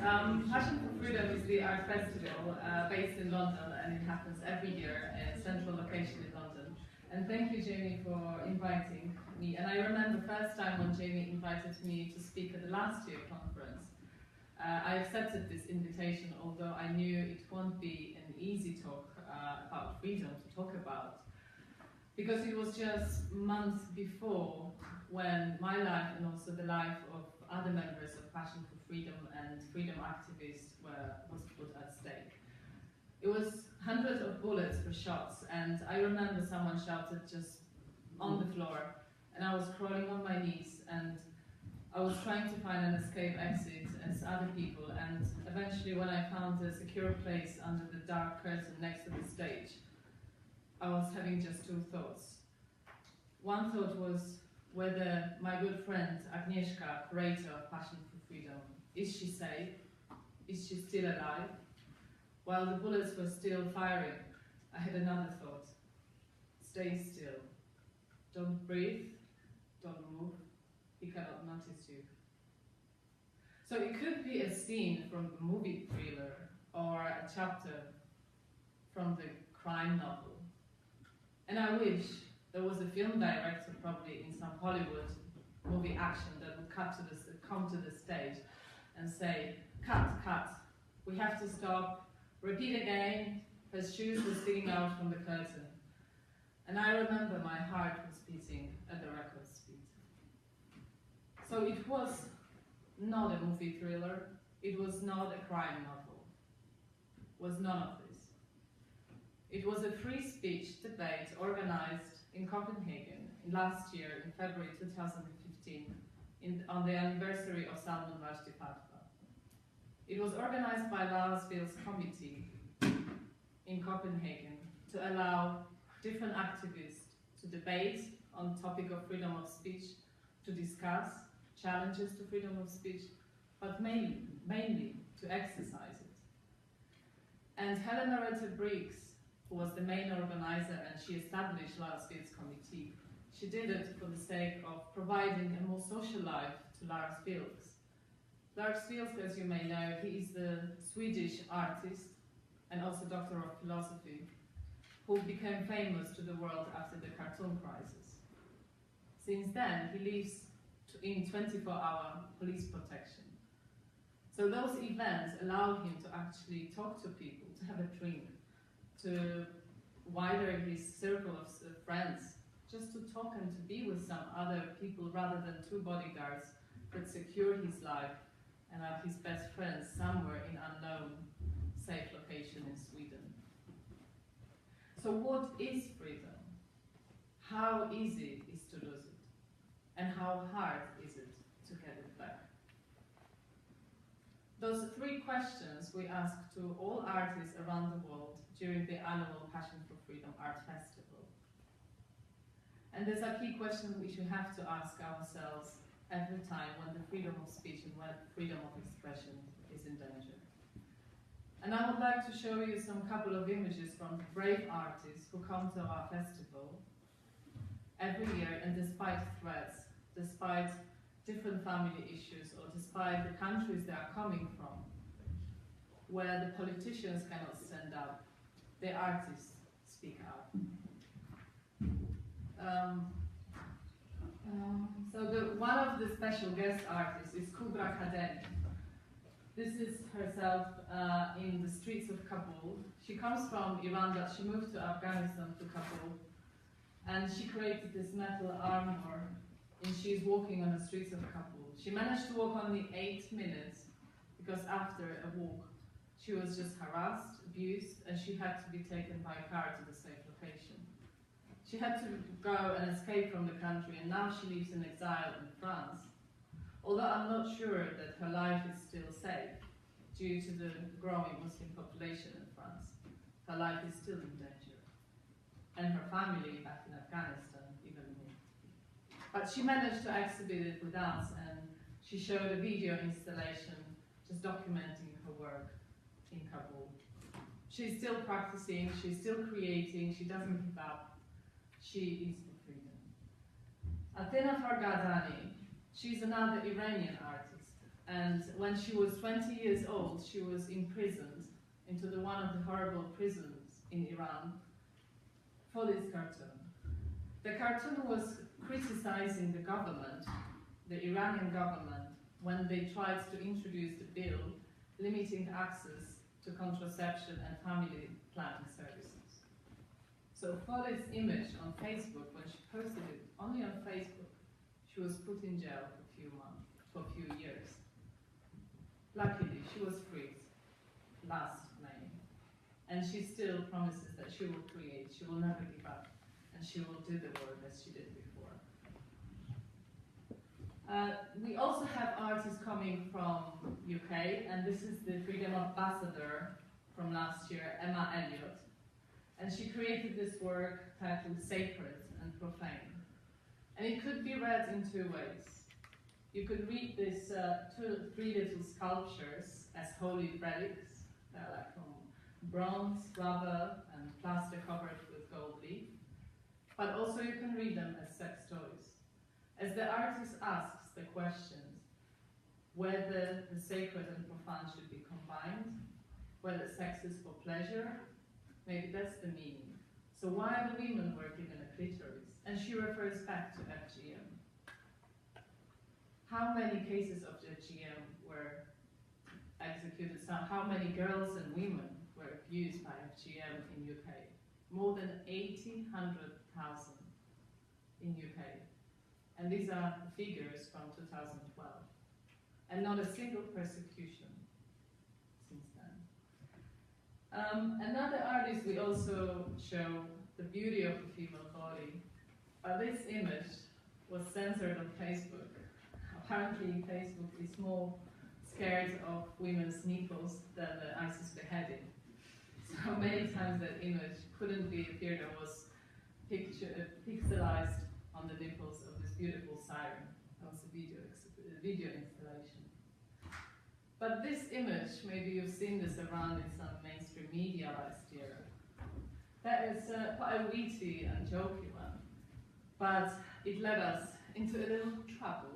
Passion for Freedom is the art festival based in London, and it happens every year in a central location in London. And thank you, Jamie, for inviting me. And I remember the first time when Jamie invited me to speak at the last year conference. I accepted this invitation, although I knew it won't be an easy talk about freedom to talk about, because it was just months before when my life and also the life of other members of Passion for Freedom and freedom activists was put at stake. It was hundreds of bullets for shots, and I remember someone shouted just on the floor, and I was crawling on my knees, and I was trying to find an escape exit as other people, and eventually when I found a secure place under the dark curtain next to the stage, I was having just two thoughts. One thought was whether my good friend Agnieszka, curator of Passion for Freedom, is she safe? Is she still alive? While the bullets were still firing, I had another thought. Stay still. Don't breathe. Don't move. He cannot notice you. So it could be a scene from the movie thriller or a chapter from the crime novel. And I wish there was a film director, probably in some Hollywood movie action, that would come to the stage and say, cut, we have to stop, repeat again. His shoes were sticking out from the curtain. And I remember my heart was beating at the record speed. So it was not a movie thriller, it was not a crime novel, it was none of this. It was a free speech debate organized in Copenhagen last year, in February 2015, on the anniversary of Salman Rushdie Fatwa. It was organized by Lars Vilks Committee in Copenhagen to allow different activists to debate on the topic of freedom of speech, to discuss challenges to freedom of speech, but mainly to exercise it. And Helena Reuter-Briggs, who was the main organizer, and she established Lars Vilks Committee, she did it for the sake of providing a more social life to Lars Vilks. Lars Vilks, as you may know, he is the Swedish artist and also doctor of philosophy, who became famous to the world after the cartoon crisis. Since then, he lives in 24-hour police protection. So those events allow him to actually talk to people, to have a drink, to widen his circle of friends, just to talk and to be with some other people rather than two bodyguards that secure his life and are his best friends somewhere in unknown, safe location in Sweden. So what is freedom? How easy is to lose it? And how hard is it to get it back? Those three questions we ask to all artists around the world during the annual Passion for Freedom Art Festival. And these are key questions which we have to ask ourselves every time when the freedom of speech and when freedom of expression is in danger. And I would like to show you some couple of images from brave artists who come to our festival every year, and despite threats, despite different family issues, or despite the countries they are coming from, where the politicians cannot stand up, the artists speak out. One of the special guest artists is Kubra Kadeni. This is herself in the streets of Kabul. She comes from Iran, but she moved to Afghanistan, to Kabul, and she created this metal armor, and she's walking on the streets of Kabul. She managed to walk only 8 minutes, because after a walk, she was just harassed, abused, and she had to be taken by a car to the safe location. She had to go and escape from the country, and now she lives in exile in France. Although I'm not sure that her life is still safe, due to the growing Muslim population in France. Her life is still in danger. And her family back in Afghanistan, even more. But she managed to exhibit it with us, and she showed a video installation just documenting her work in Kabul. She's still practicing, she's still creating, she doesn't give up. She is for freedom. Athena Farghadani, she's another Iranian artist, And when she was 20 years old, she was imprisoned into one of the horrible prisons in Iran for this cartoon. The cartoon was criticizing the government, the Iranian government, when they tried to introduce the bill limiting access to contraception and family planning services. So for this image on Facebook, when she posted it only on Facebook, she was put in jail for a few months, for a few years. Luckily, she was freed last May, and she still promises that she will create, she will never give up, and she will do the work as she did before. We also have artists coming from UK, and this is the Freedom Ambassador from last year, Emma Elliott. And she created this work titled Sacred and Profane. And it could be read in two ways. You could read these three little sculptures as holy relics. They're like from bronze, rubber, and plaster covered with gold leaf. But also you can read them as sex toys. As the artist asks the questions, whether the sacred and profane should be combined, whether sex is for pleasure, maybe that's the meaning. So why the women were given a clitoris? And she refers back to FGM. How many cases of FGM were executed? So how many girls and women were abused by FGM in UK? More than 100,000 in UK. And these are figures from 2012. And not a single persecution since then. Another artist we also show the beauty of the female body. But this image was censored on Facebook. Apparently Facebook is more scared of women's nipples than the ISIS beheading. So many times that image couldn't be appeared or was pixelized on the nipples of this beautiful siren. That was a video installation. But this image, maybe you've seen this around in some mainstream media last year. That is quite a witty and jokey one, but it led us into a little trouble.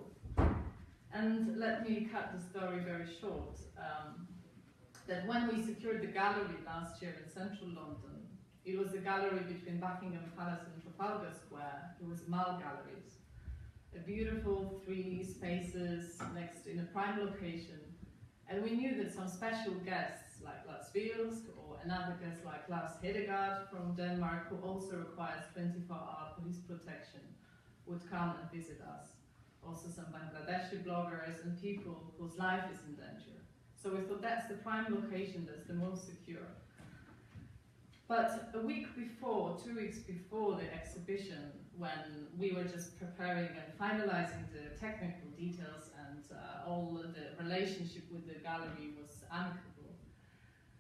And let me cut the story very short. That when we secured the gallery last year in central London, it was a gallery between Buckingham Palace and Trafalgar Square. It was Mall Galleries. A beautiful 3 spaces next in a prime location. And we knew that some special guests like Lars Vilks or another guest like Lars Hedegaard from Denmark, who also requires 24-hour police protection, would come and visit us. Also some Bangladeshi bloggers and people whose life is in danger. So we thought that's the prime location, that's the most secure. But a week before, 2 weeks before the exhibition, when we were just preparing and finalizing the technical details and all the relationship with the gallery was amicable,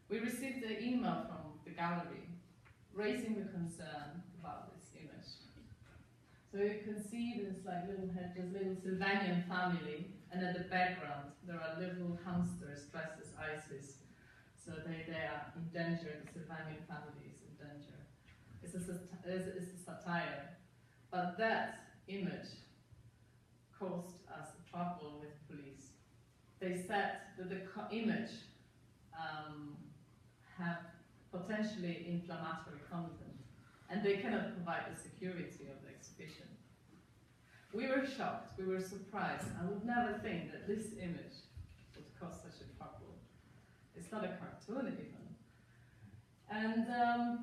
we received an email from the gallery raising the concern about this image. So you can see this like little Sylvanian family, and at the background there are little hamsters dressed as ISIS. So they are in danger, the Sylvanian family is in danger. It's a satire. But that image caused us trouble with police. They said that the image have potentially inflammatory content, and they cannot provide the security of the exhibition. We were shocked, we were surprised. I would never think that this image would cause such a trouble. It's not a cartoon even. And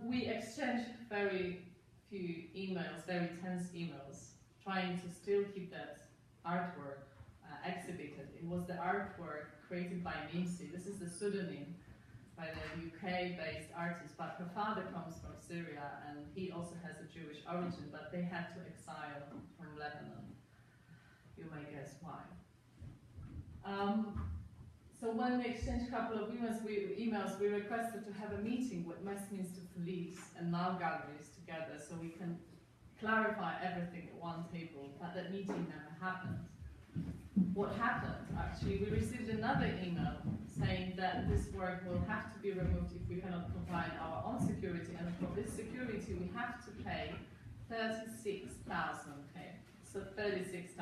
we exchanged very few emails, very tense emails, trying to still keep that artwork exhibited. It was the artwork created by Mimsi. This is the pseudonym by the UK-based artist, but her father comes from Syria and he also has a Jewish origin, but they had to exile from Lebanon. You may guess why. So when we exchanged a couple of emails, we requested to have a meeting with Westminster Police and Mall Galleries together so we can clarify everything at one table, but that meeting never happened. What happened, actually, we received another email saying that this work will have to be removed if we cannot provide our own security, and for this security we have to pay 36,000, okay, so £36,000.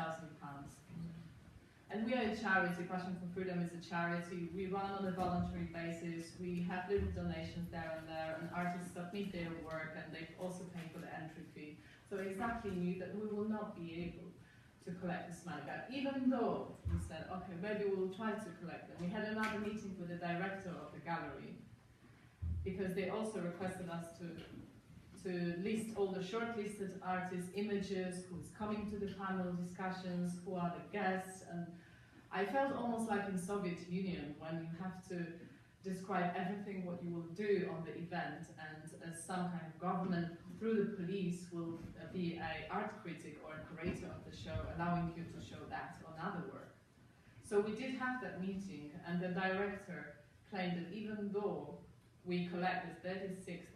And we are a charity. Passion for Freedom is a charity. We run on a voluntary basis. We have little donations there and there, and artists submit their work, and they also pay for the entry fee. So we exactly knew that we will not be able to collect this money back, even though we said, okay, maybe we'll try to collect them. We had another meeting with the director of the gallery, because they also requested us to list all the shortlisted artists' images, who's coming to the panel discussions, who are the guests, and I felt almost like in Soviet Union when you have to describe everything what you will do on the event, and some kind of government through the police will be an art critic or a curator of the show, allowing you to show that or another work. So we did have that meeting, and the director claimed that even though we collected £36,000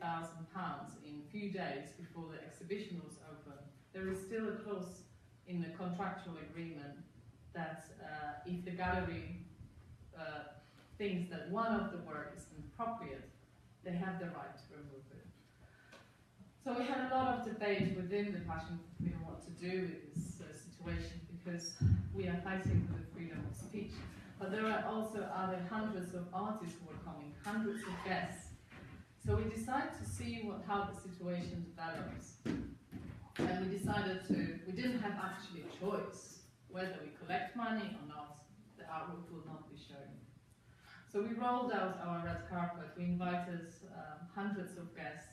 in a few days before the exhibition was open, there is still a clause in the contractual agreement that if the gallery thinks that one of the work is inappropriate, they have the right to remove it. So we had a lot of debate within the Passion for Freedom what to do with this situation, because we are fighting for the freedom of speech. But there are also other hundreds of artists who are coming, hundreds of guests. So we decided to see how the situation develops. And we decided we didn't have actually a choice whether we collect money or not. The artwork will not be shown. So we rolled out our red carpet. We invited hundreds of guests.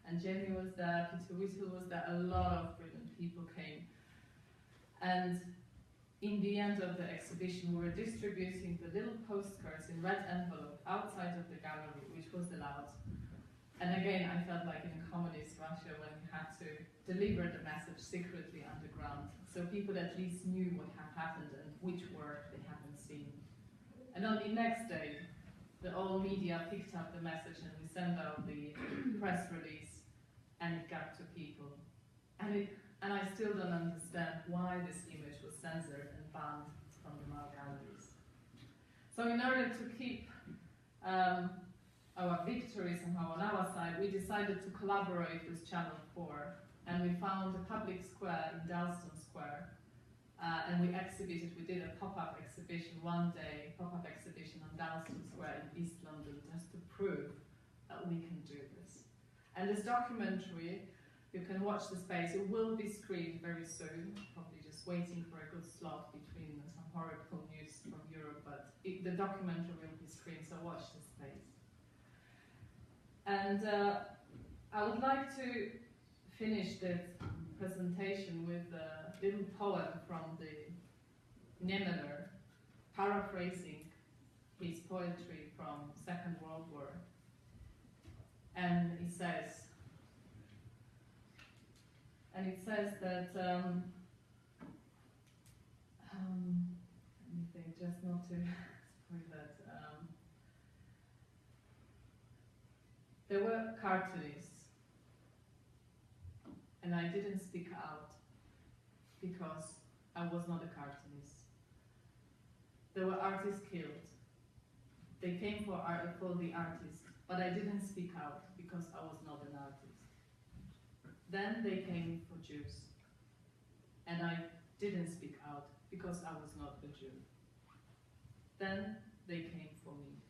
And Jamie was there, Peter Whittle was there, a lot of brilliant people came. And in the end of the exhibition, we were distributing the little postcards in red envelope outside of the gallery, which was allowed. And again, I felt like in communist Russia when you had to deliver the message secretly underground, so people at least knew what had happened and which work they hadn't seen. And on the next day, the whole media picked up the message and we sent out the press release, and it got to people. And I still don't understand why this image was censored and banned from the Mao galleries. So in order to keep our victories somehow on our side, we decided to collaborate with Channel 4, and we found a public square in Dalston Square, and we did a pop-up exhibition, one-day pop-up exhibition on Dalston Square in East London, just to prove that we can do this. And this documentary, you can watch the space. It will be screened very soon, probably just waiting for a good slot between some horrible news from Europe, but the documentary will be screened, so watch the space. And I would like to finish this presentation with a little poem from the Niemeyer, paraphrasing his poetry from Second World War. And it says that, let me think, just not to spoil that. There were cartoonists, and I didn't speak out because I was not a cartoonist. There were artists killed. They came for the artist, but I didn't speak out because I was not an artist. Then they came for Jews, and I didn't speak out because I was not a Jew. Then they came for me,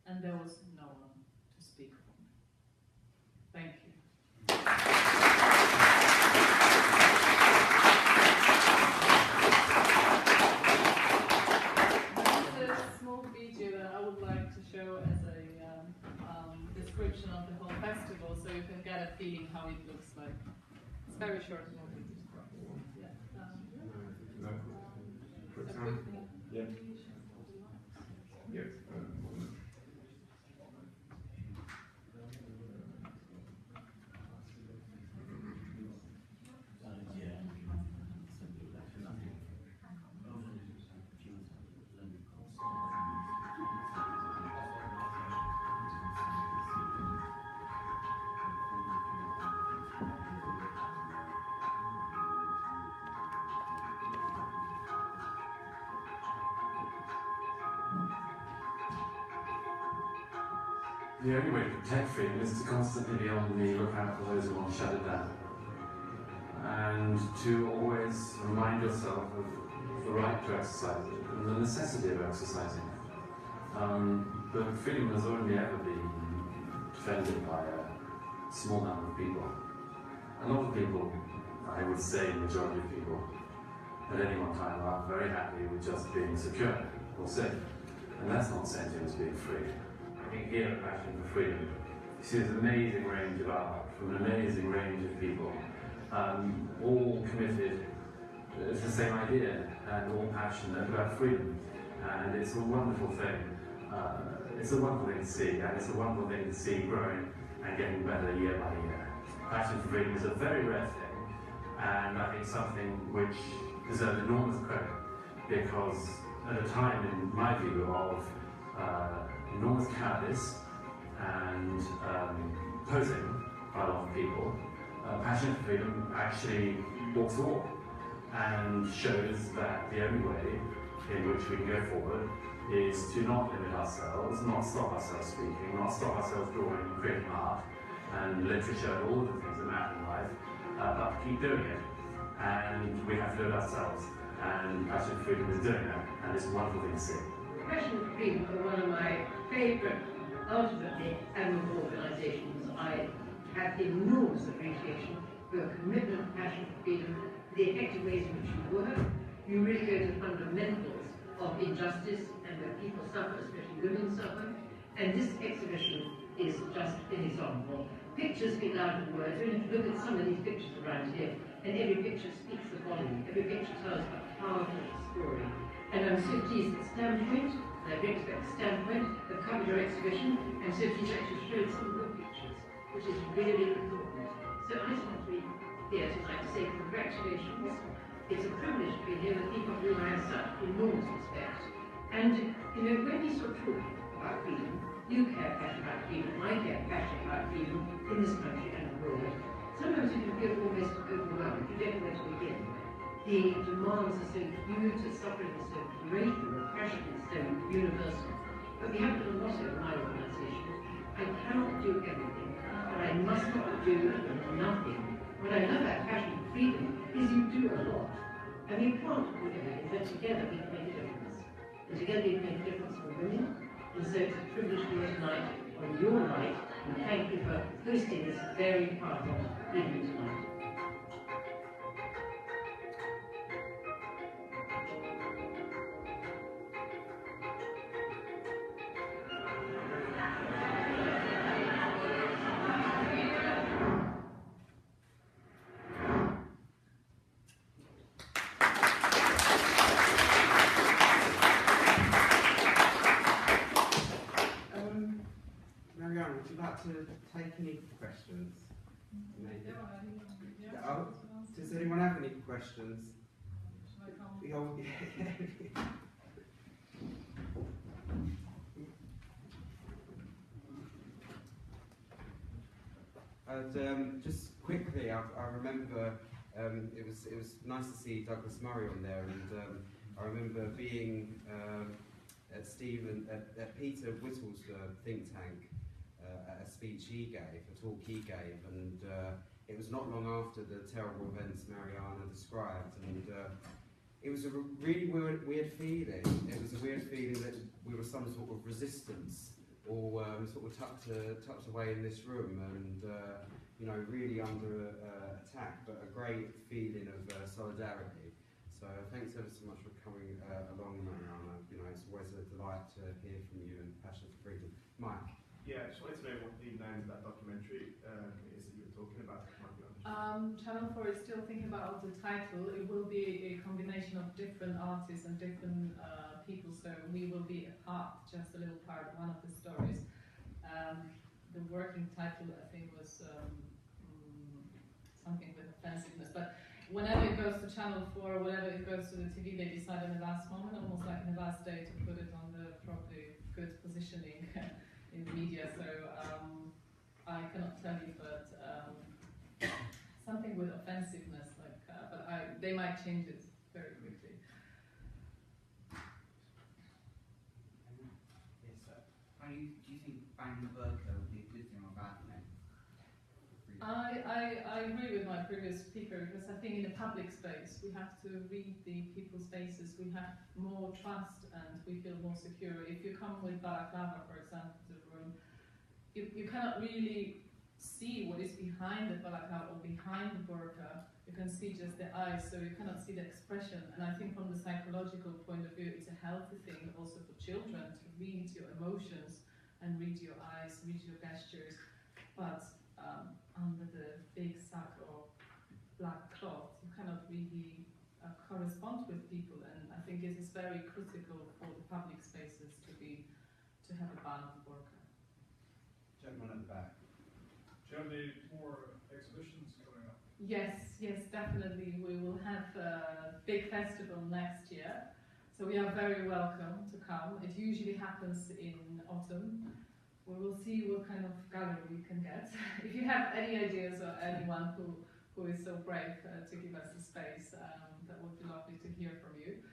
and there was no one to speak for me. Thank you. This is a small video that I would like to show as a description of the whole festival, so you can get a feeling how it looks like. It's very short movie. Yeah. Yeah. Yes. The only way to protect freedom is to constantly be on the lookout for those who want to shut it down. And to always remind yourself of the right to exercise it and the necessity of exercising it. But freedom has only ever been defended by a small number of people. A lot of people, I would say the majority of people, at any one time are very happy with just being secure or safe. And that's not sentient as being free. I think here at Passion for Freedom, you see this amazing range of art from an amazing range of people, all committed to the same idea and all passionate about freedom. And it's a wonderful thing. It's a wonderful thing to see, and it's a wonderful thing to see growing and getting better year by year. Passion for Freedom is a very rare thing, and I think something which deserves enormous credit, because at a time, in my view, of enormous cowardice and posing by a lot of people, Passion for Freedom actually walks the walk and shows that the only way in which we can go forward is to not limit ourselves, not stop ourselves speaking, not stop ourselves drawing and creating art and literature and all of the things that matter in life, but keep doing it. And we have to do it ourselves. And Passion for Freedom is doing that, and it's a wonderful thing to see. Passion for Freedom are one of my favourite, ultimately admirable organisations. I have enormous appreciation for your commitment, passion for freedom, the effective ways in which you work. You really go to the fundamentals of injustice and where people suffer, especially women suffer. And this exhibition is just an example. Pictures speak louder than words. When you look at some of these pictures around here, and every picture speaks the volume. Every picture tells a powerful story. And I'm so pleased that Standpoint, I don't expect Standpoint, have covered your exhibition, and so pleased actually showed some of your pictures, which is really important. So I just want to be here tonight to say congratulations. It's a privilege to be here with people who I have such enormous respect. And, you know, when we sort of talk about freedom, you care passionate about freedom, I care passionate about freedom in this country and abroad. Sometimes you can feel almost overwhelmed, you don't know where to begin. The demands are so huge, the suffering is so great, the repression is so universal. But we have a little motto in my organisation: I cannot do everything, but I must not do nothing. What I love about passion for freedom is you do a lot. And you can't do everything, but together we can make a difference. And together we can make a difference for women. And so it's a privilege to be here tonight on your night, and thank you for hosting this very powerful evening tonight. Would you like to take any questions? Maybe. Oh, does anyone have any questions? Just quickly, I remember it was nice to see Douglas Murray on there, and I remember being at Peter Whittle's think tank. A speech he gave, a talk he gave, and it was not long after the terrible events Mariana described, and it was a really weird feeling. It was a weird feeling that we were some sort of resistance, or sort of tucked away in this room, and you know, really under attack, but a great feeling of solidarity. So thanks ever so much for coming along, Mariana. You know, it's always a delight to hear from you, and Passion for Freedom. Mike. Yeah, I just wanted to know what the name of that documentary is that you were talking about. Channel 4 is still thinking about the title. It will be a combination of different artists and different people, so we will be a part, just a little part, one of the stories. The working title, I think, was something with offensiveness, but whenever it goes to Channel 4, whenever it goes to the TV, they decide in the last moment, almost like in the last day, to put it on the properly good positioning in the media, so I cannot tell you, but something with offensiveness, like, but they might change it very quickly. Yes, sir. Do you think banning the burqa would be a good thing or a bad thing? freedom. I agree with my previous speaker, because I think in the public space we have to read the people's faces, we have more trust and we feel more secure. If you come with balaclava, for example, to the room, you cannot really see what is behind the balaclava or behind the burqa. You can see just the eyes, so you cannot see the expression. And I think from the psychological point of view, it's a healthy thing also for children to read your emotions and read your eyes, read your gestures. But under the big sack or black cloth, you cannot really correspond with people. And I think it is very critical for the public spaces to have a ban on burqa. Gentleman at the back. Do you have any more exhibitions coming up? Yes, definitely. We will have a big festival next year, so we are very welcome to come. It usually happens in autumn. We will see what kind of gallery we can get. If you have any ideas or anyone who is so brave to give us the space, that would be lovely to hear from you.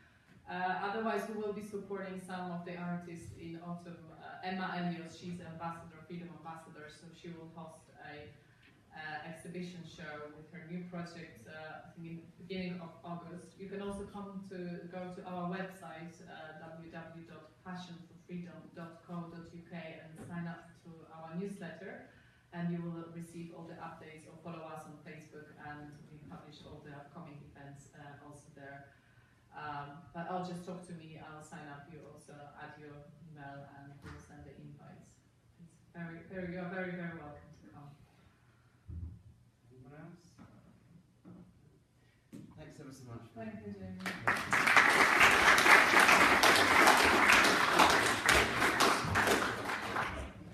Otherwise, we will be supporting some of the artists in autumn. Emma Elios, she's an ambassador, freedom ambassador, so she will host a exhibition show with her new project, I think in the beginning of August. You can also go to our website, www.passionforfreedom.co.uk, and sign up to our newsletter, and you will receive all the updates, or follow us on Facebook, and we publish all the upcoming events also there. But I'll just talk to me, I'll sign up, you also add your email, and we'll send the invites. It's you're very, very welcome to come. Anyone else? Thanks ever so much. Thank you, Jamie.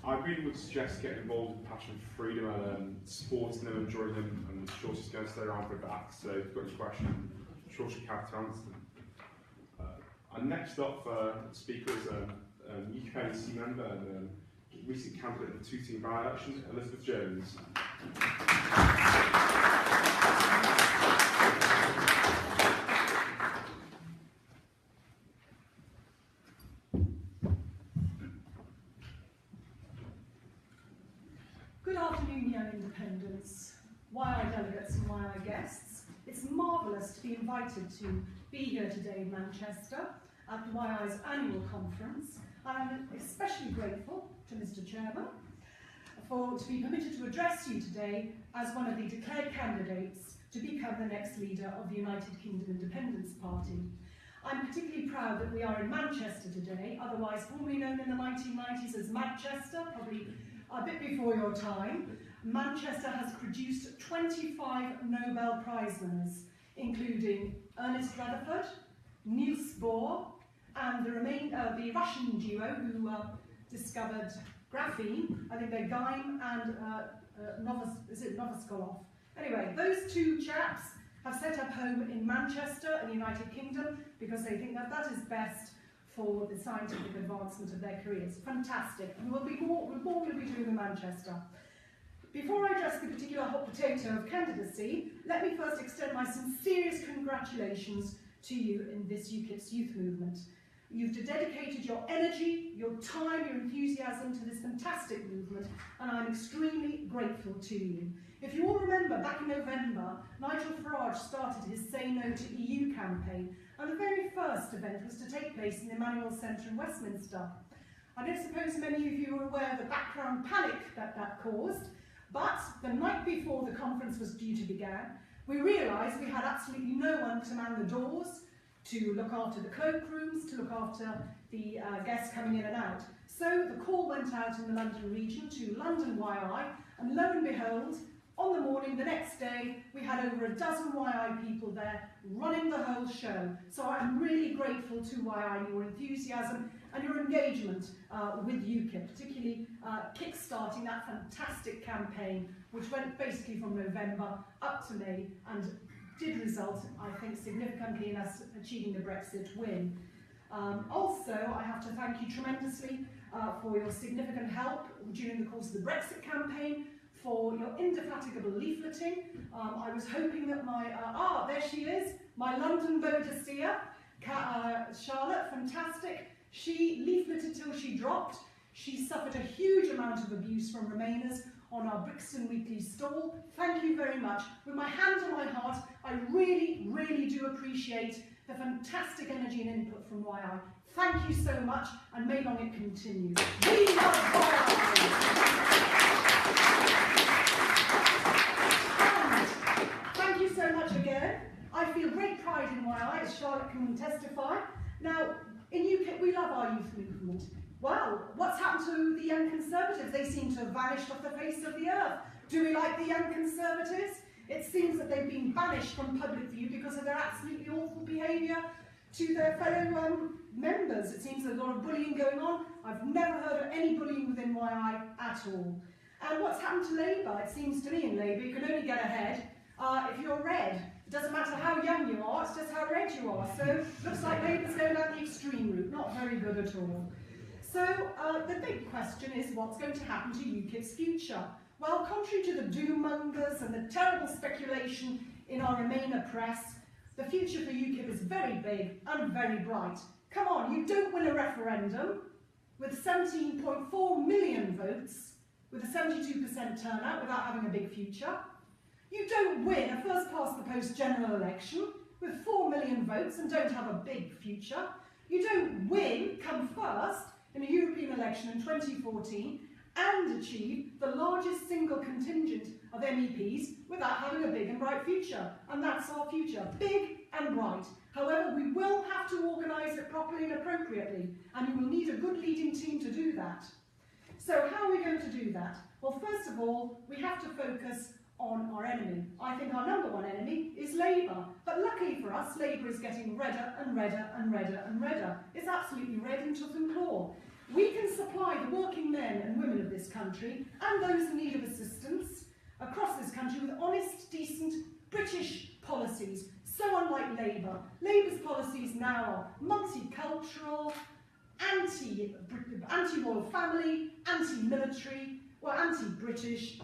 I really would suggest getting involved with Passion for Freedom and supporting them and joining them, and I'm sure she's going to stay around for a bit. So if you've got any questions, I'm sure she'll have to answer them. And next up speaker is UKC member and recent candidate in the two-team by-election, Elizabeth Jones. Good afternoon, young independents, YI delegates and YI guests. It's marvellous to be invited to be here today in Manchester at the YI's annual conference. I'm especially grateful to Mr. Chairman to be permitted to address you today as one of the declared candidates to become the next leader of the United Kingdom Independence Party. I'm particularly proud that we are in Manchester today, otherwise formerly known in the 1990s as Manchester, probably a bit before your time. Manchester has produced 25 Nobel Prize winners, including Ernest Rutherford, Niels Bohr, and the Russian duo who discovered graphene. I think they're Geim and Novoskov. Anyway, those two chaps have set up home in Manchester in the United Kingdom because they think that that is best for the scientific advancement of their careers. Fantastic. And more we'll be doing in Manchester. Before I address the particular hot potato of candidacy, let me first extend my sincerest congratulations to you in this UKIP's youth movement. You've dedicated your energy, your time, your enthusiasm to this fantastic movement, and I'm extremely grateful to you. If you all remember, back in November, Nigel Farage started his Say No to EU campaign, and the very first event was to take place in the Emmanuel Centre in Westminster. I don't suppose many of you are aware of the background panic that caused, but the night before the conference was due to begin, we realised we had absolutely no one to man the doors, to look after the cloakrooms, to look after the guests coming in and out. So the call went out in the London region to London YI, and lo and behold, on the morning the next day, we had over a dozen YI people there running the whole show. So I'm really grateful to YI and your enthusiasm and your engagement with UKIP, particularly kick-starting that fantastic campaign, which went basically from November up to May and did result, I think, significantly in us achieving the Brexit win. Also, I have to thank you tremendously for your significant help during the course of the Brexit campaign, for your indefatigable leafleting. I was hoping that there she is, my London Boadicea, Charlotte, fantastic. She leafleted till she dropped. She suffered a huge amount of abuse from Remainers on our Brixton Weekly stall. Thank you very much. With my hand on my heart, I really, really do appreciate the fantastic energy and input from YI. Thank you so much, and may long it continue. We love YI! And thank you so much again. I feel great pride in YI, as Charlotte can testify. Now, in UK, we love our youth movement. Well, what's happened to the young Conservatives? They seem to have vanished off the face of the earth. Do we like the young Conservatives? It seems that they've been banished from public view because of their absolutely awful behaviour to their fellow members. It seems there's a lot of bullying going on. I've never heard of any bullying within YI at all. And what's happened to Labour? It seems to me in Labour you can only get ahead if you're red. It doesn't matter how young you are, it's just how red you are. So looks like Labour's going down the extreme route, not very good at all. So the big question is, what's going to happen to UKIP's future? Well, contrary to the doom-mongers and the terrible speculation in our Remainer press, the future for UKIP is very big and very bright. Come on, you don't win a referendum with 17.4 million votes, with a 72% turnout without having a big future. You don't win a first-past-the-post general election with 4 million votes and don't have a big future. You don't win, come first, in a European election in 2014 and achieve the largest single contingent of MEPs without having a big and bright future. And that's our future, big and bright. However, we will have to organise it properly and appropriately, and we will need a good leading team to do that. So how are we going to do that? Well, first of all, we have to focus on our enemy. I think our number one enemy is Labour. But luckily for us, Labour is getting redder and redder and redder and redder. It's absolutely red in tooth and claw. We can supply the working men and women of this country and those in need of assistance across this country with honest, decent British policies, so unlike Labour. Labour's policies now are multicultural, anti-royal family, anti-military, or anti-British,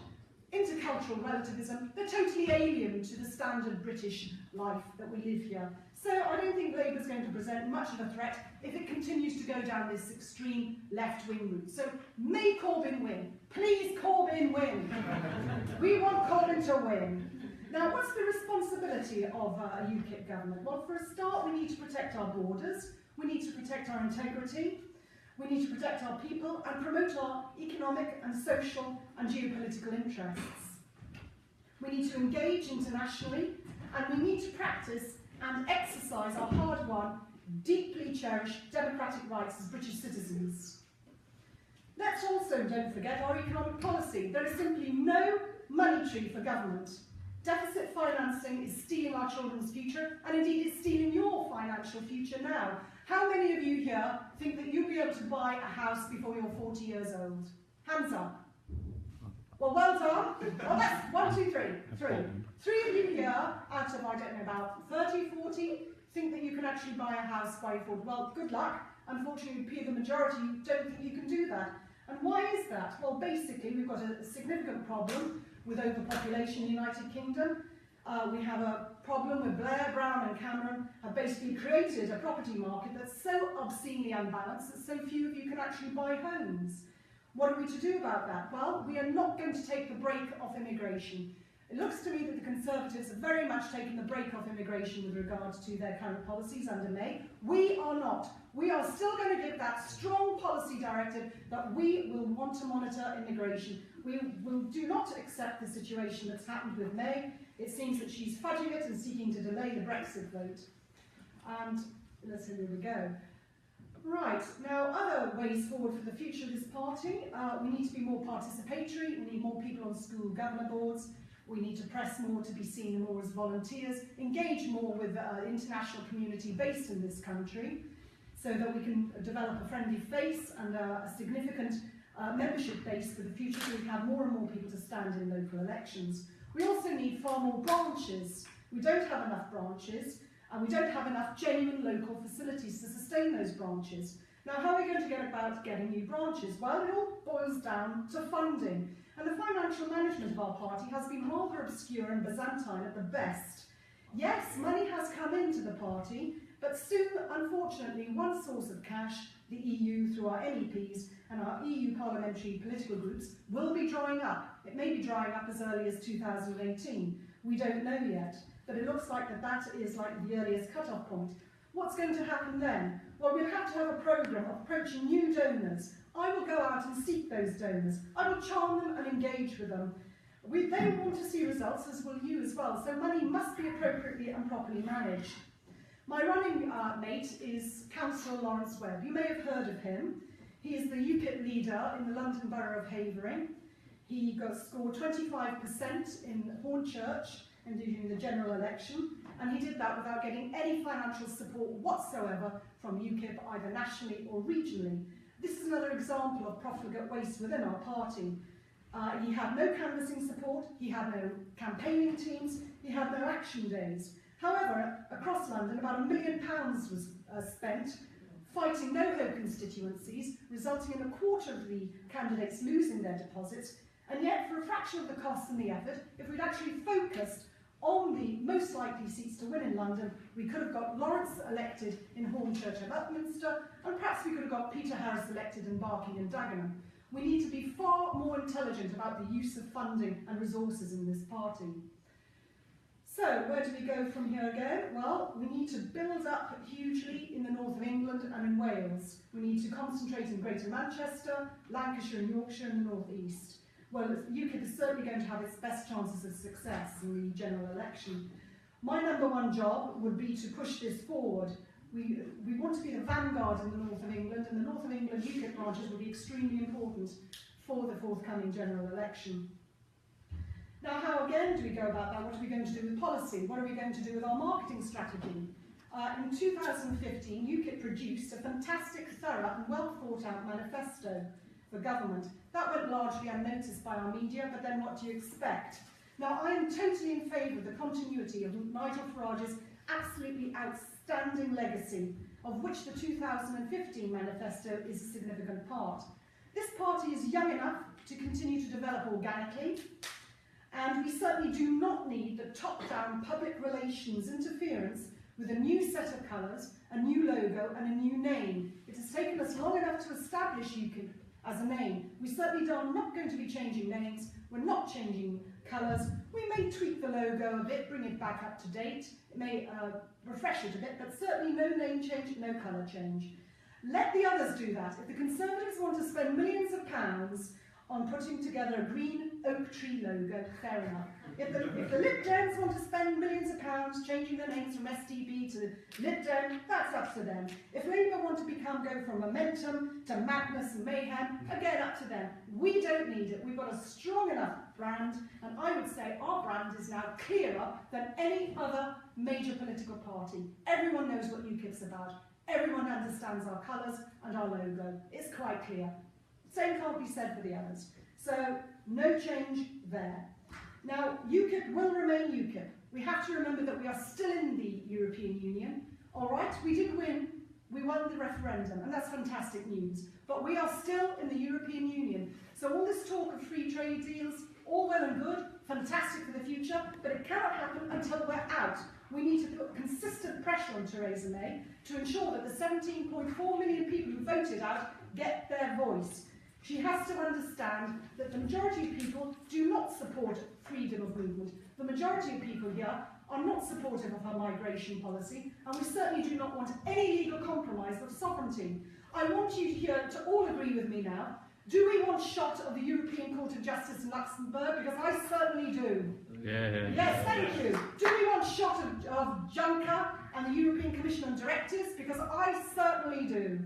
intercultural relativism. They're totally alien to the standard British life that we live here. So I don't think Labour's going to present much of a threat if it continues to go down this extreme left-wing route. So may Corbyn win. Please, Corbyn, win. We want Corbyn to win. Now, what's the responsibility of a UKIP government? Well, for a start, we need to protect our borders. We need to protect our integrity. We need to protect our people and promote our economic and social and geopolitical interests. We need to engage internationally, and we need to practice and exercise our hard-won, deeply cherished democratic rights as British citizens. Let's also, don't forget, our economic policy. There is simply no money tree for government. Deficit financing is stealing our children's future, and indeed it's stealing your financial future now. How many of you here think that you'll be able to buy a house before you're 40 years old? Hands up. Well, well done. Well, that's 1, 2, 3. Three of you here, out of, I don't know, about 30, 40, think that you can actually buy a house by 40. Well, good luck. Unfortunately, the majority don't think you can do that. And why is that? Well, basically, we've got a significant problem with overpopulation in the United Kingdom. We have a problem with Blair, Brown and Cameron have basically created a property market that's so obscenely unbalanced that so few of you can actually buy homes. What are we to do about that? Well, we are not going to take the brake off immigration. It looks to me that the Conservatives have very much taken the brake off immigration with regards to their current policies under May. We are not. We are still going to give that strong policy directive that we will want to monitor immigration. We do not accept the situation that's happened with May. It seems that she's fudging it and seeking to delay the Brexit vote. And let's see, here we go. Right, now other ways forward for the future of this party. We need to be more participatory. We need more people on school governor boards. We need to press more to be seen more as volunteers, engage more with the international community based in this country, so that we can develop a friendly face and a significant membership base for the future, so we have more and more people to stand in local elections. We also need far more branches. We don't have enough branches, and we don't have enough genuine local facilities to sustain those branches. Now, how are we going to get about getting new branches? Well, it all boils down to funding. And the financial management of our party has been rather obscure and Byzantine at the best. Yes, money has come into the party, but soon, unfortunately, one source of cash the EU through our MEPs and our EU parliamentary political groups will be drying up. It may be drying up as early as 2018. We don't know yet, but it looks like that is like the earliest cut-off point. What's going to happen then? Well, we'll have to have a programme of approaching new donors. I will go out and seek those donors. I will charm them and engage with them. They want to see results, as will you as well, so money must be appropriately and properly managed. My running mate is Councillor Lawrence Webb. You may have heard of him. He is the UKIP leader in the London Borough of Havering. He scored 25% in Hornchurch in the general election, and he did that without getting any financial support whatsoever from UKIP, either nationally or regionally. This is another example of profligate waste within our party. He had no canvassing support, he had no campaigning teams, he had no action days. However, across London, about £1 million was spent fighting no-ho constituencies, resulting in a quarter of the candidates losing their deposits, and yet for a fraction of the cost and the effort, if we'd actually focused on the most likely seats to win in London, we could have got Lawrence elected in Hornchurch and Upminster, and perhaps we could have got Peter Harris elected in Barking and Dagenham. We need to be far more intelligent about the use of funding and resources in this party. So, where do we go from here again? Well, we need to build up hugely in the north of England and in Wales. We need to concentrate in Greater Manchester, Lancashire and Yorkshire and the north east. Well, UKIP is certainly going to have its best chances of success in the general election. My number one job would be to push this forward. We want to be the vanguard in the north of England, and the north of England UKIP branches will be extremely important for the forthcoming general election. Now, how again do we go about that? What are we going to do with policy? What are we going to do with our marketing strategy? In 2015, UKIP produced a fantastic, thorough and well thought out manifesto for government. That went largely unnoticed by our media, but then what do you expect? Now, I am totally in favour of the continuity of Nigel Farage's absolutely outstanding legacy, of which the 2015 manifesto is a significant part. This party is young enough to continue to develop organically, and we certainly do not need the top-down public relations interference with a new set of colours, a new logo and a new name. It has taken us long enough to establish UKIP as a name. We certainly are not going to be changing names, we're not changing colours. We may tweak the logo a bit, bring it back up to date, it may refresh it a bit, but certainly no name change, no colour change. Let the others do that. If the Conservatives want to spend millions of pounds on putting together a green oak tree logo, fair enough. If the Lib Dems want to spend millions of pounds changing their names from SDB to Lib Dem, that's up to them. If Labour want to go from Momentum to Madness and Mayhem, again up to them. We don't need it. We've got a strong enough brand, and I would say our brand is now clearer than any other major political party. Everyone knows what UKIP's about. Everyone understands our colours and our logo. It's quite clear. Same can't be said for the others. So, no change there. Now, UKIP will remain UKIP. We have to remember that we are still in the European Union. All right, we did win. We won the referendum, and that's fantastic news. But we are still in the European Union. So all this talk of free trade deals, all well and good, fantastic for the future, but it cannot happen until we're out. We need to put consistent pressure on Theresa May to ensure that the 17.4 million people who voted out get their voice. She has to understand that the majority of people do not support freedom of movement. The majority of people here are not supportive of her migration policy, and we certainly do not want any legal compromise of sovereignty. I want you here to all agree with me now. Do we want shot of the European Court of Justice in Luxembourg? Because I certainly do. Yes, thank you. Do we want shot of Juncker and the European Commission on Directives? Because I certainly do.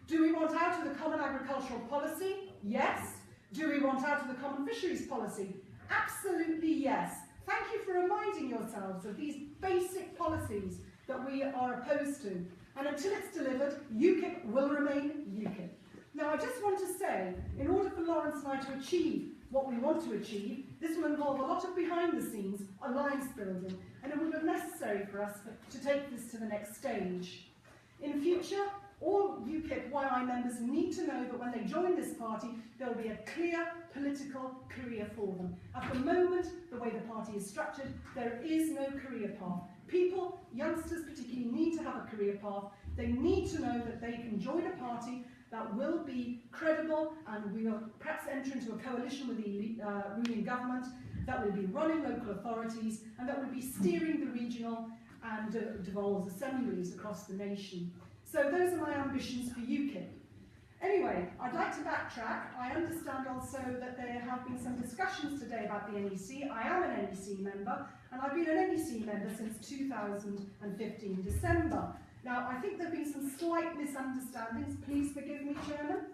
Do we want out of the Common Agricultural Policy? Yes. Do we want out of the Common Fisheries Policy? Absolutely yes. Thank you for reminding yourselves of these basic policies that we are opposed to. And until it's delivered, UKIP will remain UKIP. Now, I just want to say, in order for Lawrence and I to achieve what we want to achieve, this will involve a lot of behind-the-scenes alliance building, and it will be necessary for us to take this to the next stage. In future, all UKIP YI members need to know that when they join this party, there will be a clear political career for them. At the moment, the way the party is structured, there is no career path. People, youngsters particularly, need to have a career path. They need to know that they can join a party that will be credible and will perhaps enter into a coalition with the ruling government, that will be running local authorities, and that will be steering the regional and devolved assemblies across the nation. So those are my ambitions for UKIP. Anyway, I'd like to backtrack. I understand also that there have been some discussions today about the NEC. I am an NEC member, and I've been an NEC member since 2015 December. Now, I think there have been some slight misunderstandings. Please forgive me, Chairman.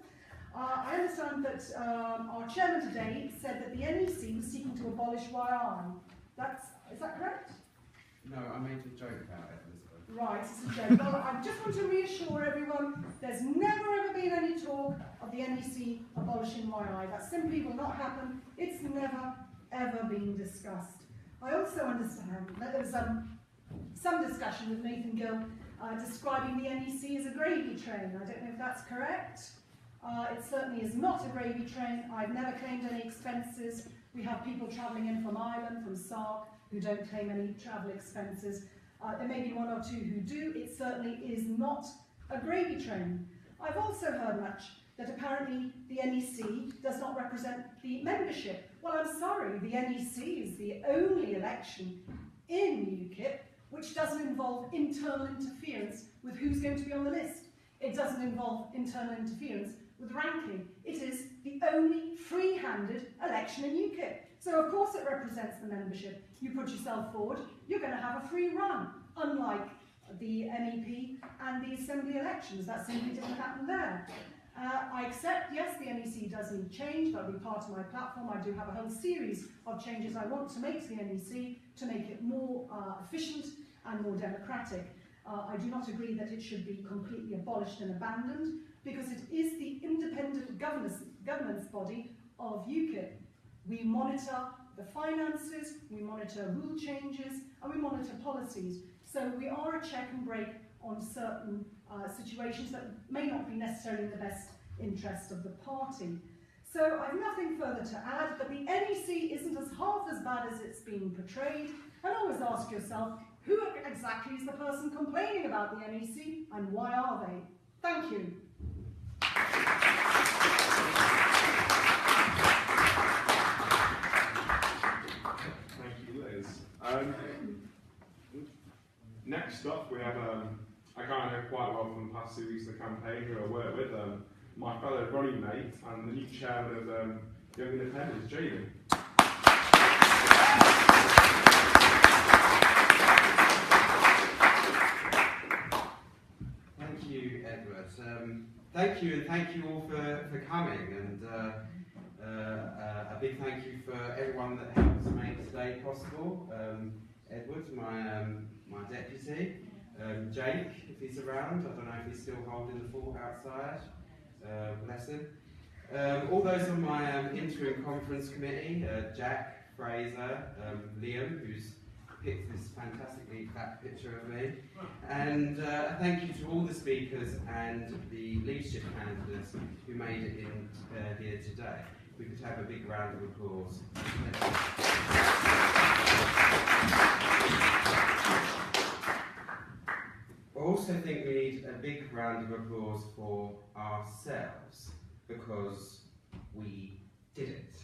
I understand that our Chairman today said that the NEC was seeking to abolish YI. Is that correct? No, I made a joke about it, Elizabeth. Right, it's a joke. Well, I just want to reassure everyone, there's never ever been any talk of the NEC abolishing YI. That simply will not happen. It's never ever been discussed. I also understand that there was some discussion with Nathan Gill describing the NEC as a gravy train. I don't know if that's correct. It certainly is not a gravy train. I've never claimed any expenses. We have people travelling in from Ireland, from Sark, who don't claim any travel expenses. There may be one or two who do. It certainly is not a gravy train. I've also heard much that apparently the NEC does not represent the membership. Well, I'm sorry, the NEC is the only election in UKIP which doesn't involve internal interference with who's going to be on the list. It doesn't involve internal interference with ranking. It is the only free-handed election in UKIP. So of course it represents the membership. You put yourself forward, you're going to have a free run, unlike the MEP and the Assembly elections. That simply didn't happen there. I accept, yes, the NEC does need change. That'll be part of my platform. I do have a whole series of changes I want to make to the NEC to make it more efficient and more democratic. I do not agree that it should be completely abolished and abandoned, because it is the independent governance body of UKIP. We monitor the finances, we monitor rule changes, and we monitor policies. So we are a check and break on certain situations that may not be necessarily in the best interest of the party. So I've nothing further to add, but the NEC isn't as half as bad as it's being portrayed. And always ask yourself, who exactly is the person complaining about the NEC, and why are they? Thank you. Thank you, Liz. Next up, we have I kind of know quite well from the past 2 weeks of the campaign, who I work with, my fellow running mate and the new chairman of Young Independents, Jamie. Thank you, Edward. Thank you, and thank you all for coming, and a big thank you for everyone that helped to make today possible. Edward, my deputy, Jake, if he's around. I don't know if he's still holding the fort outside. Bless him. All those on my interim conference committee, Jack, Fraser, Liam, who's picked this fantastically fat picture of me, and thank you to all the speakers and the leadership candidates who made it in here today. We could have a big round of applause. I also think we need a big round of applause for ourselves, because we did it.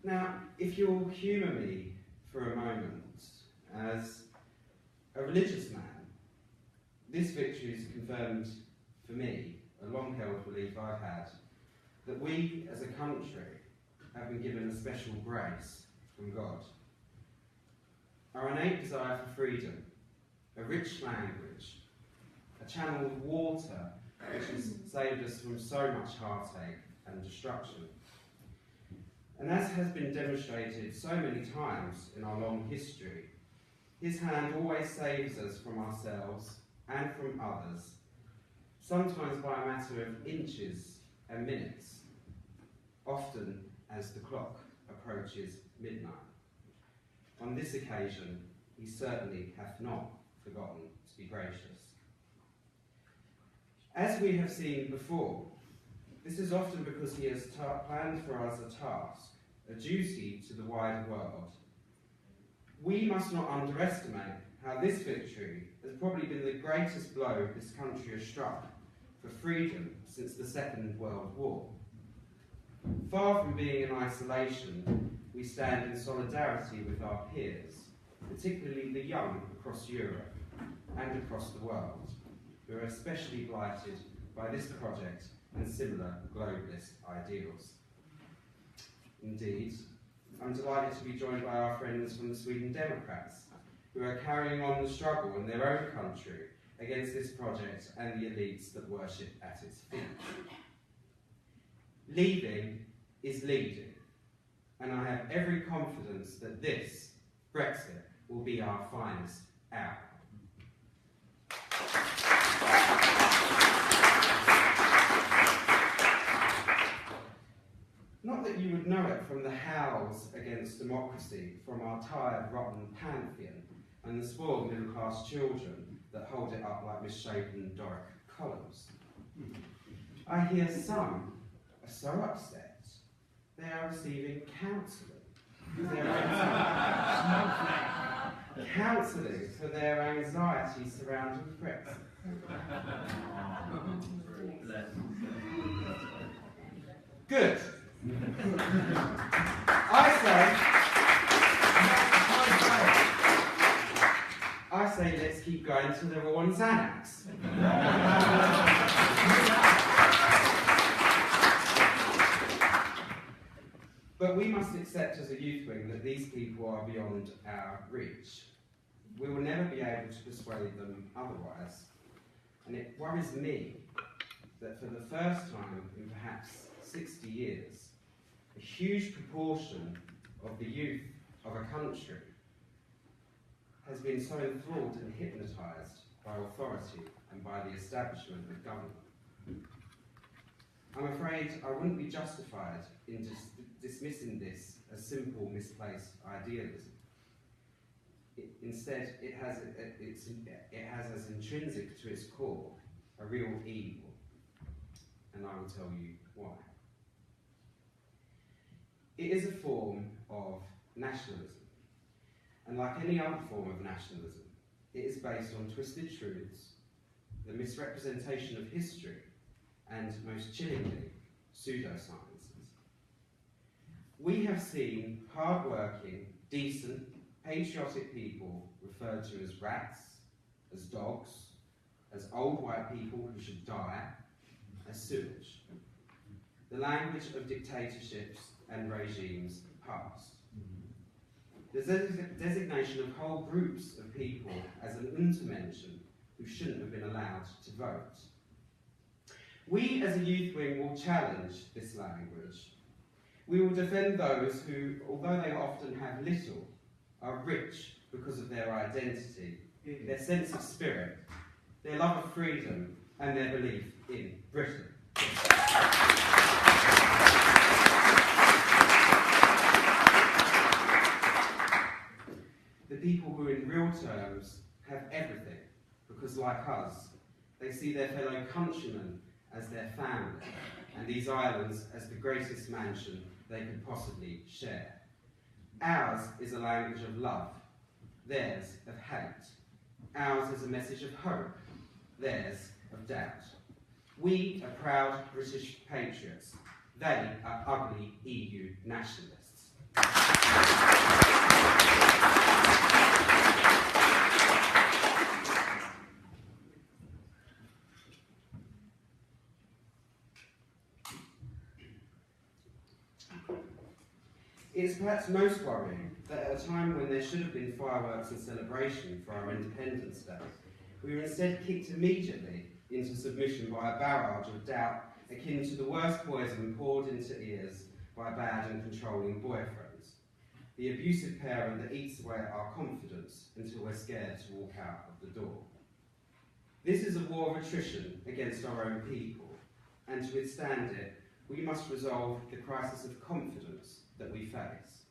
Now, if you'll humour me for a moment, as a religious man, this victory has confirmed for me a long-held belief I've had, that we as a country have been given a special grace from God. Our innate desire for freedom, a rich language, a channel of water which has saved us from so much heartache and destruction. And as has been demonstrated so many times in our long history, His hand always saves us from ourselves and from others, sometimes by a matter of inches and minutes, often as the clock approaches midnight. On this occasion, He certainly hath not forgotten to be gracious. As we have seen before, this is often because He has planned for us a task a duty to the wider world. We must not underestimate how this victory has probably been the greatest blow this country has struck for freedom since the Second World War. Far from being in isolation, we stand in solidarity with our peers, particularly the young across Europe and across the world, who are especially blighted by this project and similar globalist ideals. Indeed, I'm delighted to be joined by our friends from the Sweden Democrats, who are carrying on the struggle in their own country against this project and the elites that worship at its feet. Leaving is leading, and I have every confidence that this, Brexit, will be our finest hour. Not that you would know it from the howls against democracy from our tired, rotten pantheon and the spoiled middle-class children that hold it up like misshapen Doric columns. I hear some are so upset they are receiving counselling for their anxiety surrounding Brexit. Good. I say let's keep going till they're all on Xanax. But we must accept as a youth wing that these people are beyond our reach. We will never be able to persuade them otherwise. And it worries me that for the first time in perhaps 60 years, a huge proportion of the youth of a country has been so enthralled and hypnotised by authority and by the establishment of government. I'm afraid I wouldn't be justified in dismissing this as simple, misplaced idealism. Instead, it has as intrinsic to its core a real evil, and I will tell you why. It is a form of nationalism, and like any other form of nationalism, it is based on twisted truths, the misrepresentation of history, and most chillingly, pseudosciences. We have seen hard-working, decent, patriotic people referred to as rats, as dogs, as old white people who should die, as sewage. The language of dictatorships and regimes passed. The designation of whole groups of people as an Untermenschen who shouldn't have been allowed to vote. We as a youth wing will challenge this language. We will defend those who, although they often have little, are rich because of their identity, their sense of spirit, their love of freedom, and their belief in Britain. The people who in real terms have everything, because like us, they see their fellow countrymen as their family, and these islands as the greatest mansion they could possibly share. Ours is a language of love, theirs of hate. Ours is a message of hope, theirs of doubt. We are proud British patriots, they are ugly EU nationalists. It is perhaps most worrying that at a time when there should have been fireworks and celebration for our Independence Day, we were instead kicked immediately into submission by a barrage of doubt akin to the worst poison poured into ears by bad and controlling boyfriends. The abusive parent that eats away at our confidence until we're scared to walk out of the door. This is a war of attrition against our own people, and to withstand it, we must resolve the crisis of confidence that we face.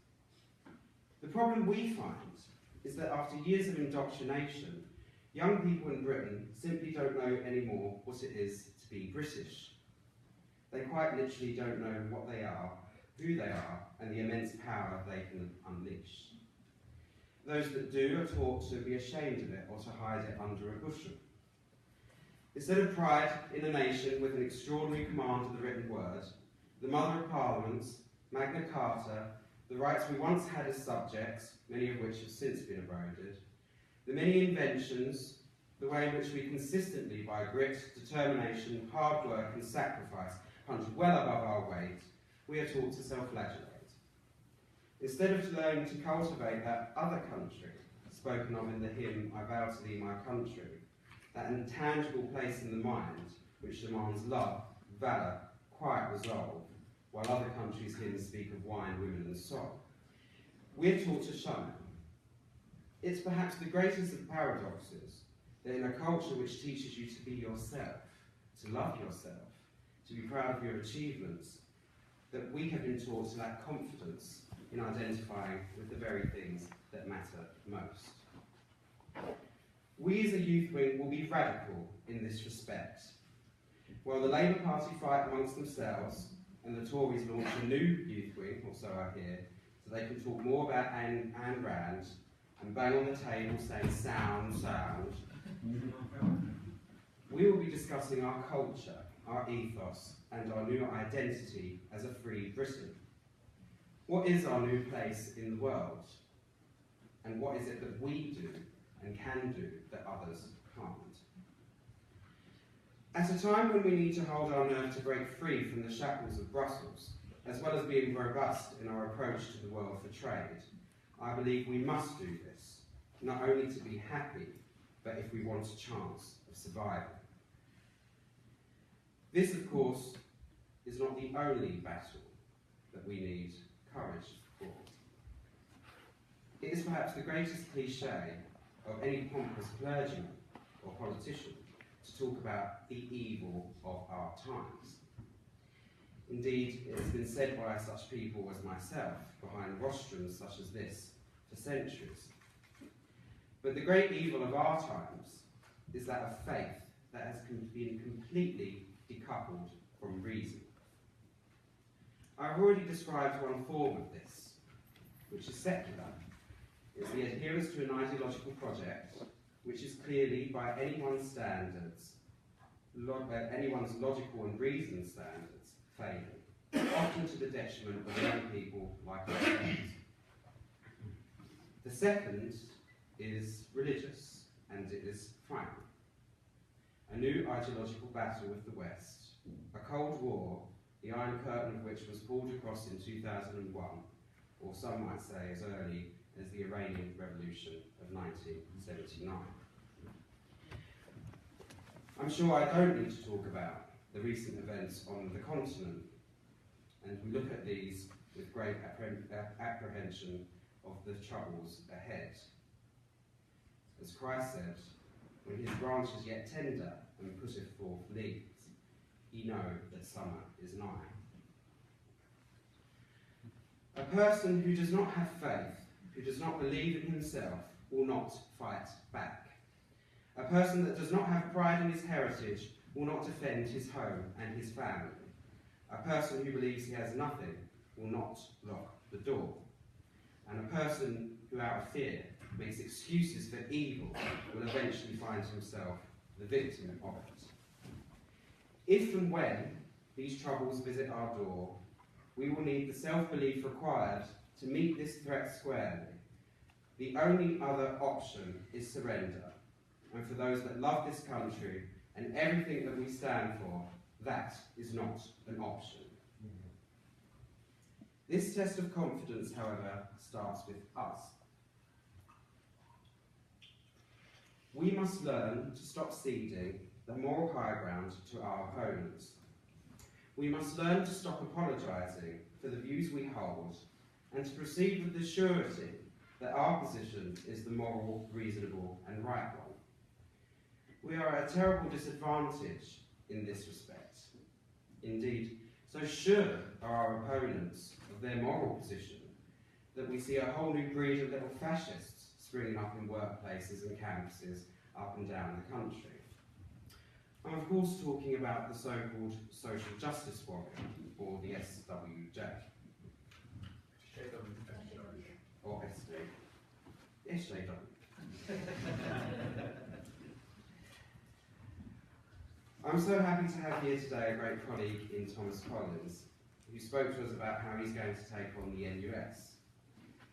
The problem we find is that after years of indoctrination, young people in Britain simply don't know anymore what it is to be British. They quite literally don't know what they are, who they are, and the immense power they can unleash. Those that do are taught to be ashamed of it or to hide it under a bushel. Instead of pride in a nation with an extraordinary command of the written word, the mother of parliaments, Magna Carta, the rights we once had as subjects, many of which have since been eroded, the many inventions, the way in which we consistently, by grit, determination, hard work and sacrifice, punch well above our weight, we are taught to self-flagellate. Instead of learning to cultivate that other country, spoken of in the hymn, I vow to thee my country, that intangible place in the mind which demands love, valour, quiet resolve, while other countries' hymns speak of wine, women and song, we're taught to shun it. It's perhaps the greatest of paradoxes that in a culture which teaches you to be yourself, to love yourself, to be proud of your achievements, that we have been taught to lack confidence in identifying with the very things that matter most. We as a youth wing will be radical in this respect. While the Labour Party fight amongst themselves and the Tories launch a new youth wing, or so I hear, so they can talk more about Ayn Rand and bang on the table saying sound, sound, we will be discussing our culture, our ethos, and our new identity as a free Britain. What is our new place in the world? And what is it that we do and can do that others can't? At a time when we need to hold our nerve to break free from the shackles of Brussels, as well as being robust in our approach to the world for trade, I believe we must do this, not only to be happy, but if we want a chance of survival. This, of course, is not the only battle that we need courage for. It is perhaps the greatest cliche of any pompous clergyman or politician to talk about the evil of our times. Indeed, it has been said by such people as myself behind rostrums such as this for centuries. But the great evil of our times is that of faith that has been completely decoupled from reason. I've already described one form of this, which is secular. It's the adherence to an ideological project which is clearly, by anyone's standards, anyone's logical and reasoned standards, failing, often to the detriment of young people like ourselves. The second is religious, and it is final. A new ideological battle with the West, a Cold War, the Iron Curtain of which was pulled across in 2001, or some might say as early as the Iranian Revolution of 1979. I'm sure I don't need to talk about the recent events on the continent, and we look at these with great apprehension of the troubles ahead. As Christ said, when his branch is yet tender and putteth forth leaves, ye know that summer is nigh. A person who does not have faith, who does not believe in himself, will not fight back. A person that does not have pride in his heritage will not defend his home and his family. A person who believes he has nothing will not lock the door. And a person who out of fear makes excuses for evil will eventually find himself the victim of it. If and when these troubles visit our door, we will need the self-belief required to meet this threat squarely. The only other option is surrender. And for those that love this country and everything that we stand for, that is not an option. This test of confidence, however, starts with us. We must learn to stop ceding the moral high ground to our opponents. We must learn to stop apologising for the views we hold and to proceed with the surety that our position is the moral, reasonable and right one. We are at a terrible disadvantage in this respect. Indeed, so sure are our opponents of their moral position that we see a whole new breed of little fascists springing up in workplaces and campuses up and down the country. I'm of course talking about the so-called social justice warrior, or the SWJ. Or SD. Yes, they don't. I'm so happy to have here today a great colleague in Thomas Collins, who spoke to us about how he's going to take on the NUS.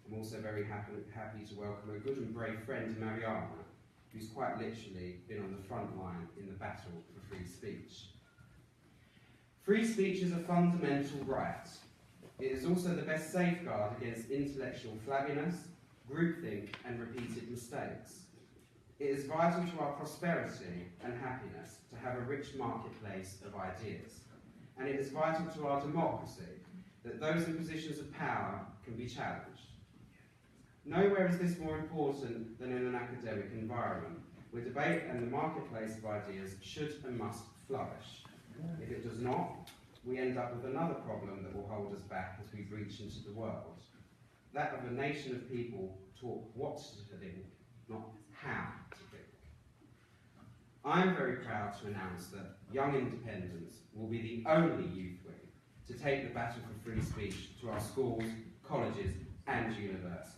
I'm also very happy to welcome a good and brave friend, Mariana, who's quite literally been on the front line in the battle for free speech. Free speech is a fundamental right. It is also the best safeguard against intellectual flabbiness, groupthink and repeated mistakes. It is vital to our prosperity and happiness to have a rich marketplace of ideas. And it is vital to our democracy that those in positions of power can be challenged. Nowhere is this more important than in an academic environment, where debate and the marketplace of ideas should and must flourish. If it does not, we end up with another problem that will hold us back as we reach into the world. That of a nation of people taught what to think, not how to think. I am very proud to announce that Young Independents will be the only youth wing to take the battle for free speech to our schools, colleges and universities.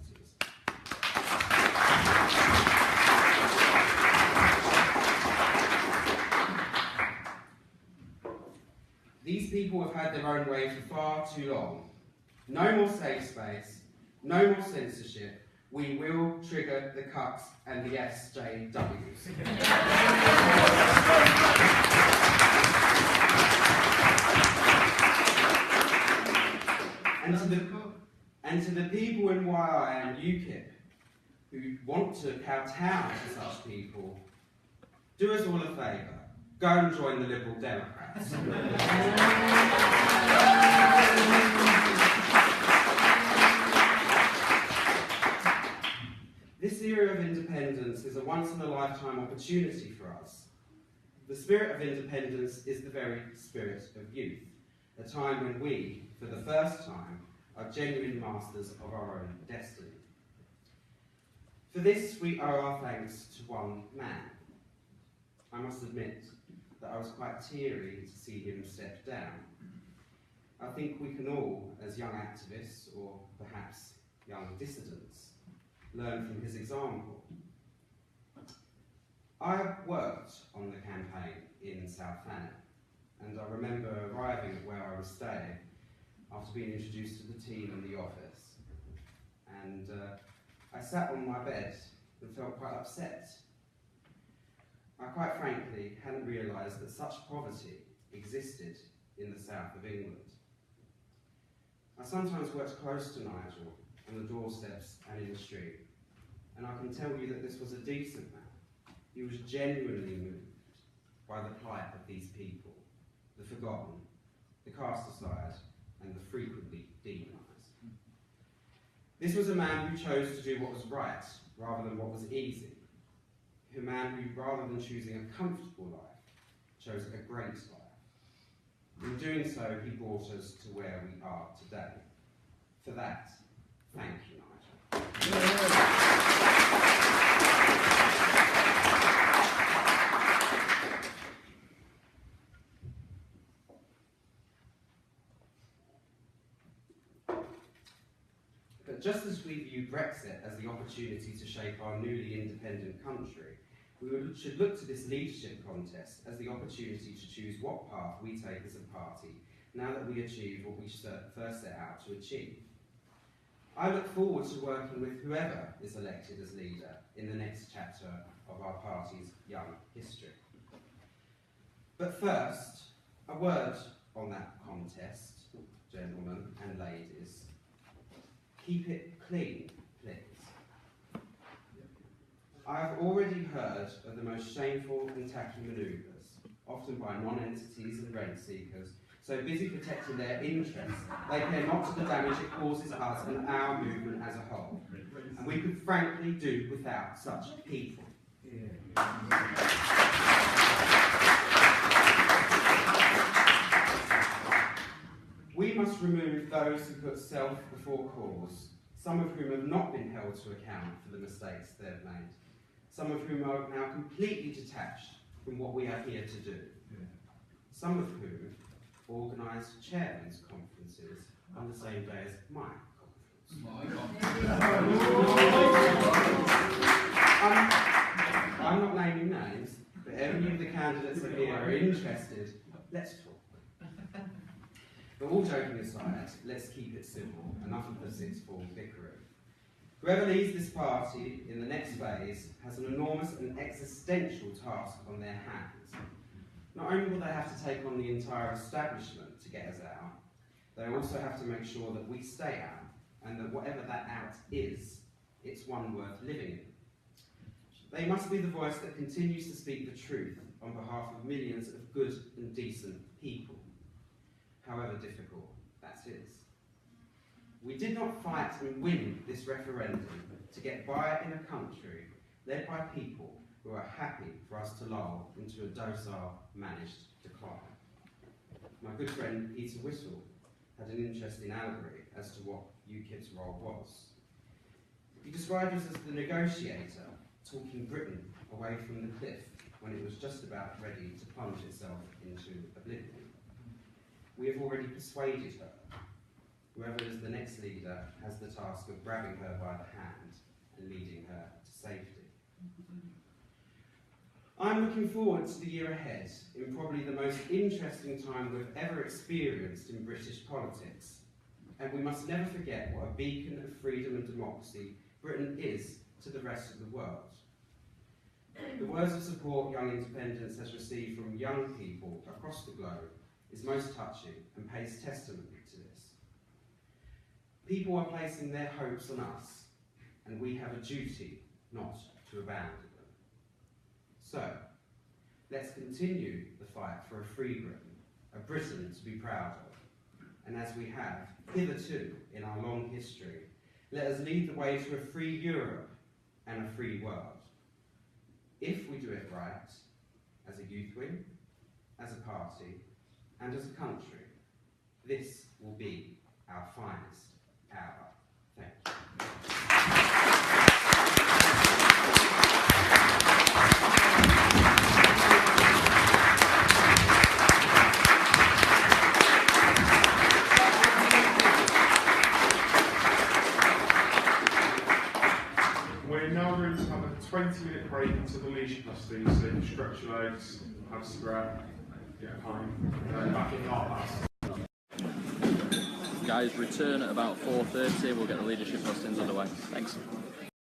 These people have had their own way for far too long. No more safe space, no more censorship. We will trigger the cuts and the SJWs. And to the people in YI and UKIP who want to kowtow to such people, do us all a favour. Go and join the Liberal Democrats. This era of independence is a once-in-a-lifetime opportunity for us. The spirit of independence is the very spirit of youth, a time when we, for the first time, are genuine masters of our own destiny. For this, we owe our thanks to one man. I must admit that I was quite teary to see him step down. I think we can all, as young activists, or perhaps young dissidents, learn from his example. I worked on the campaign in South Thanet, and I remember arriving at where I was staying after being introduced to the team in the office. And I sat on my bed and felt quite upset. I quite frankly hadn't realised that such poverty existed in the south of England. I sometimes worked close to Nigel on the doorsteps and in the street, and I can tell you that this was a decent man. He was genuinely moved by the plight of these people, the forgotten, the cast aside, and the frequently demonised. This was a man who chose to do what was right rather than what was easy. A man who, rather than choosing a comfortable life, chose a great life. In doing so, he brought us to where we are today. For that, thank you, Nigel. But just as we view Brexit as the opportunity to shape our newly independent country, we should look to this leadership contest as the opportunity to choose what path we take as a party now that we achieve what we first set out to achieve. I look forward to working with whoever is elected as leader in the next chapter of our party's young history. But first, a word on that contest, gentlemen and ladies. Keep it clean, please. I have already heard of the most shameful and tacky manoeuvres, often by non-entities and rent seekers, so busy protecting their interests, they care not to the damage it causes us and our movement as a whole. And we could frankly do without such people. We must remove those who put self before cause, some of whom have not been held to account for the mistakes they've made, some of whom are now completely detached from what we are here to do, some of whom organised chairmen's conferences on the same day as my conference. I'm not naming names, but any of the candidates up here are interested, let's talk. But all joking aside, let's keep it simple. Enough of the sixth form bickering. Whoever leads this party in the next phase has an enormous and existential task on their hands. Not only will they have to take on the entire establishment to get us out, they also have to make sure that we stay out, and that whatever that out is, it's one worth living in. They must be the voice that continues to speak the truth on behalf of millions of good and decent people, however difficult that is. We did not fight and win this referendum to get by in a country led by people who are happy for us to lull into a docile, managed decline. My good friend Peter Whittle had an interesting allegory as to what UKIP's role was. He described us as the negotiator, talking Britain away from the cliff when it was just about ready to plunge itself into oblivion. We have already persuaded her. Whoever is the next leader has the task of grabbing her by the hand and leading her to safety. I'm looking forward to the year ahead in probably the most interesting time we've ever experienced in British politics. And we must never forget what a beacon of freedom and democracy Britain is to the rest of the world. The words of support Young Independence has received from young people across the globe is most touching and pays testimony to this. People are placing their hopes on us, and we have a duty not to abandon them. So, let's continue the fight for a free Britain, a Britain to be proud of. And as we have hitherto in our long history, let us lead the way to a free Europe and a free world. If we do it right, as a youth wing, as a party, and as a country, this will be our finest hour. Thank you. We're now going to have a 20-minute break until the leadership hustings, so you can stretch your legs, have a cigarette, get a pint, and then back in half past. Guys, return at about 4:30. We'll get the leadership hustings underway. Thanks.